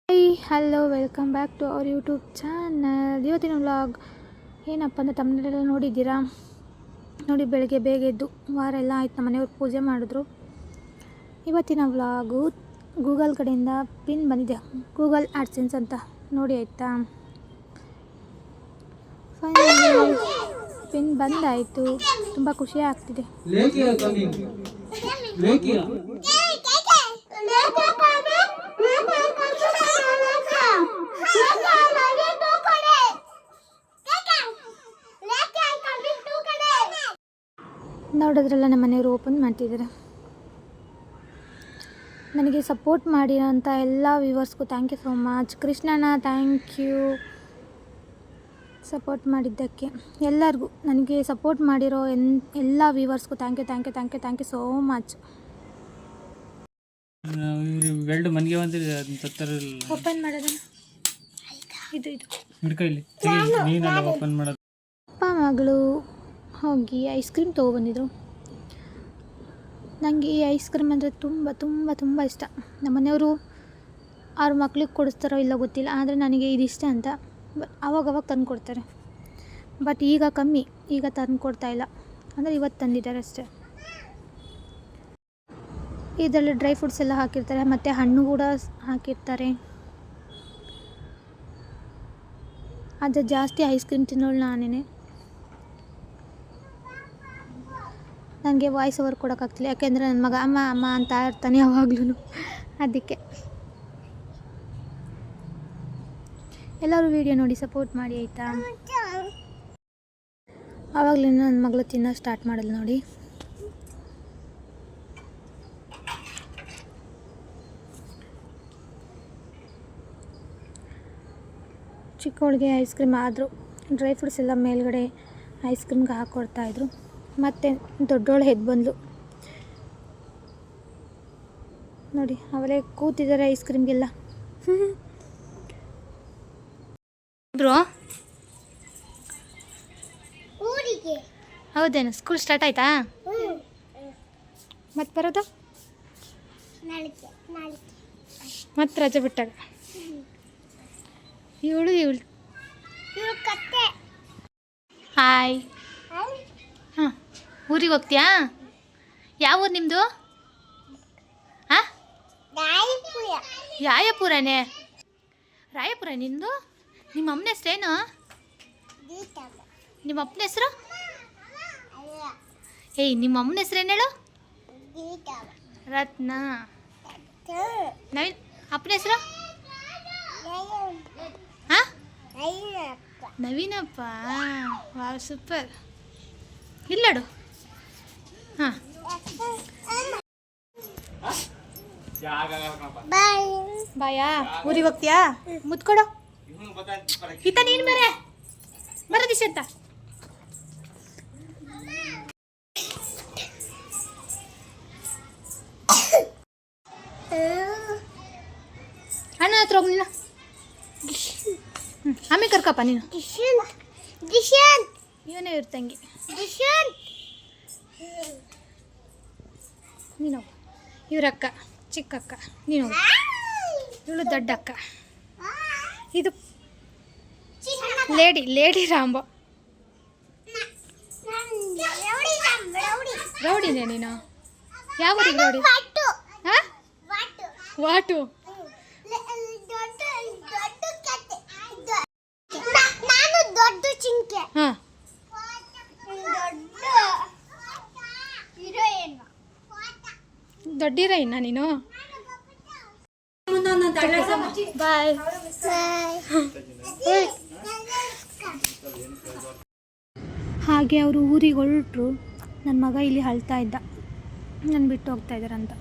Hello welcome back to our YouTube channel. ಇವತ್ತಿನ vlog ಏನಪ್ಪ ಅಂದರೆ ತಮ್ಮನೆಲ್ಲ ನೋಡಿದ್ದೀರಾ. ನೋಡಿ, ಬೆಳಗ್ಗೆ ಬೇಗ ಎದ್ದು ವಾರ ಎಲ್ಲ ಆಯ್ತು, ನಮ್ಮ ಮನೆಯವ್ರು ಪೂಜೆ ಮಾಡಿದ್ರು. ಇವತ್ತಿನ ವ್ಲಾಗು ಗೂಗಲ್ ಕಡೆಯಿಂದ ಪಿನ್ ಬಂದಿದೆ, ಗೂಗಲ್ ಆಡ್ಸೆನ್ಸ್ ಅಂತ ನೋಡಿ ಆಯಿತಾ. ಫೈನಲಿ ಪಿನ್ ಬಂದಾಯಿತು, ತುಂಬ ಖುಷಿ ಆಗ್ತಿದೆ. ನೋಡಿದ್ರಲ್ಲ, ನಮ್ಮ ಮನೆಯವರು ಓಪನ್ ಮಾಡ್ತಿದ್ದಾರೆ. ನನಗೆ ಸಪೋರ್ಟ್ ಮಾಡಿರೋಂಥ ಎಲ್ಲ ವ್ಯೂವರ್ಸ್ಗೂ ಥ್ಯಾಂಕ್ ಯು ಸೋ ಮಚ್. ಕೃಷ್ಣಣ್ಣ, ಥ್ಯಾಂಕ್ ಯು ಸಪೋರ್ಟ್ ಮಾಡಿದ್ದಕ್ಕೆ. ಎಲ್ಲರಿಗೂ ನನಗೆ ಸಪೋರ್ಟ್ ಮಾಡಿರೋ ಎಲ್ಲ ವ್ಯೂವರ್ಸ್ಗೂ thank you so much. Open ಮಾಡೋದು ಅಪ್ಪ ಮಗಳು ಹೋಗಿ ಐಸ್ ಕ್ರೀಮ್ ತೊಗೊಬಂದಿದ್ರು. ನನಗೆ ಈ ಐಸ್ ಕ್ರೀಮ್ ಅಂದರೆ ತುಂಬ ತುಂಬ ತುಂಬ ಇಷ್ಟ. ನಮ್ಮ ಮನೆಯವರು ಅವ್ರ ಮಕ್ಳಿಗೆ ಕೊಡಿಸ್ತಾರೋ ಇಲ್ಲ ಗೊತ್ತಿಲ್ಲ, ಆದರೆ ನನಗೆ ಇದಿಷ್ಟ ಅಂತ ಅವಾಗವಾಗ ತಂದು ಕೊಡ್ತಾರೆ. ಬಟ್ ಈಗ ಕಮ್ಮಿ, ಈಗ ತಂದು ಕೊಡ್ತಾಯಿಲ್ಲ, ಅಂದರೆ ಇವತ್ತು ತಂದಿದ್ದಾರೆ ಅಷ್ಟೇ. ಇದರಲ್ಲಿ ಡ್ರೈ ಫ್ರೂಟ್ಸ್ ಎಲ್ಲ ಹಾಕಿರ್ತಾರೆ, ಮತ್ತು ಹಣ್ಣು ಕೂಡ ಹಾಕಿರ್ತಾರೆ. ಆದರೆ ಜಾಸ್ತಿ ಐಸ್ ಕ್ರೀಮ್ ತಿನ್ನೋಳು ನಾನೇ. ನನಗೆ ವಾಯ್ಸ್ ಓವರ್ ಕೊಡೋಕ್ಕಾಗ್ತಿಲ್ಲ, ಯಾಕೆಂದರೆ ನನ್ನ ಮಗ ಅಮ್ಮ ಅಮ್ಮ ಅಂತ ಇರ್ತಾನೆ ಯಾವಾಗ್ಲೂ. ಅದಕ್ಕೆ ಎಲ್ಲರೂ ವಿಡಿಯೋ ನೋಡಿ ಸಪೋರ್ಟ್ ಮಾಡಿ ಆಯಿತಾ. ಆವಾಗಲೇ ನನ್ನ ಮಗಳು ತಿನ್ನೋ ಸ್ಟಾರ್ಟ್ ಮಾಡಲು ನೋಡಿ. ಚಿಕ್ಕವಳಿಗೆ ಐಸ್ ಕ್ರೀಮ್ ಆದರೂ ಡ್ರೈ ಫ್ರೂಟ್ಸ್ ಎಲ್ಲ ಮೇಲ್ಗಡೆ ಐಸ್ ಕ್ರೀಮ್ಗೆ ಹಾಕ್ಕೊಡ್ತಾಯಿದ್ರು. ಮತ್ತು ದೊಡ್ಡವಳು ಎದ್ದು ಬಂದಳು ನೋಡಿ, ಅವಳೇ ಕೂತಿದ್ದಾರೆ ಐಸ್ ಕ್ರೀಮ್ಗೆಲ್ಲ. ಬ್ರೋ, ಹೌದೇನು? ಸ್ಕೂಲ್ ಸ್ಟಾರ್ಟ್ ಆಯ್ತಾ? ಮತ್ತೆ ಬರೋದು ಮತ್ತೆ ರಜೆ ಬಿಟ್ಟಾಗ. ಇವಳು ಹಾಯ್. ಹಾಂ, ಊರಿಗೆ ಹೋಗ್ತೀಯಾ? ಯಾವ ಊರು ನಿಮ್ಮದು? ಹಾಂ, ರಾಯಪುರನೇ. ರಾಯಪುರ ನಿಮ್ಮದು? ನಿಮ್ಮ ಅಮ್ಮನ ಹೆಸ್ರೇನು? ನಿಮ್ಮ ಅಪ್ಪನ ಹೆಸರು? ಏಯ್, ನಿಮ್ಮ ಅಮ್ಮನ ಹೆಸ್ರೇನು ಹೇಳು? ರತ್ನ. ನವೀನ್ ಅಪ್ಪನ ಹೆಸರು? ಹಾಂ, ನವೀನಪ್ಪ. ವಾ, ಸೂಪರ್. ಇಲ್ಲಡು. ಹಾಂ, ಬಾಯಾ. ಊರಿಗೆ ಹೋಗ್ತೀಯಾ? ಮುತ್ಕೊಡು. ಈತ ನೀನು ಬರೋದಿಶ ಅಂತ. ಅಣ್ಣ ಹತ್ರ ಹೋಗಿ ನೀನು. ಆಮೇಲೆ ಕರ್ಕಪ್ಪ ನೀನು. ಇವನೇ ಇರ್ತಂಗಿ. ನೀನು ಇವ್ರಕ್ಕ, ಚಿಕ್ಕಕ್ಕ. ನೀನು ಇವಳು ದೊಡ್ಡ ಅಕ್ಕ. ಇದು ಲೇಡಿ ರಾಂಬೋ. ರೌಡಿನೇ ನೀನು? ಯಾವ ಊರಿಗೆ ರೌಡಿ? ಹಾಂ, ವಾಟು. ಹಾಂ, ದೊಡ್ಡ ಹೀರೋಯಿನ್ನ ನೀನು? ಬಾಯ್. ಹಾಗೆ ಅವರು ಊರಿಗೆ ಹೊರಟರು. ನನ್ನ ಮಗ ಇಲ್ಲಿ ಅಳ್ತಾ ಇದ್ದ, ನನ್ನ ಬಿಟ್ಟು ಹೋಗ್ತಾ ಇದ್ದಾರಂತ.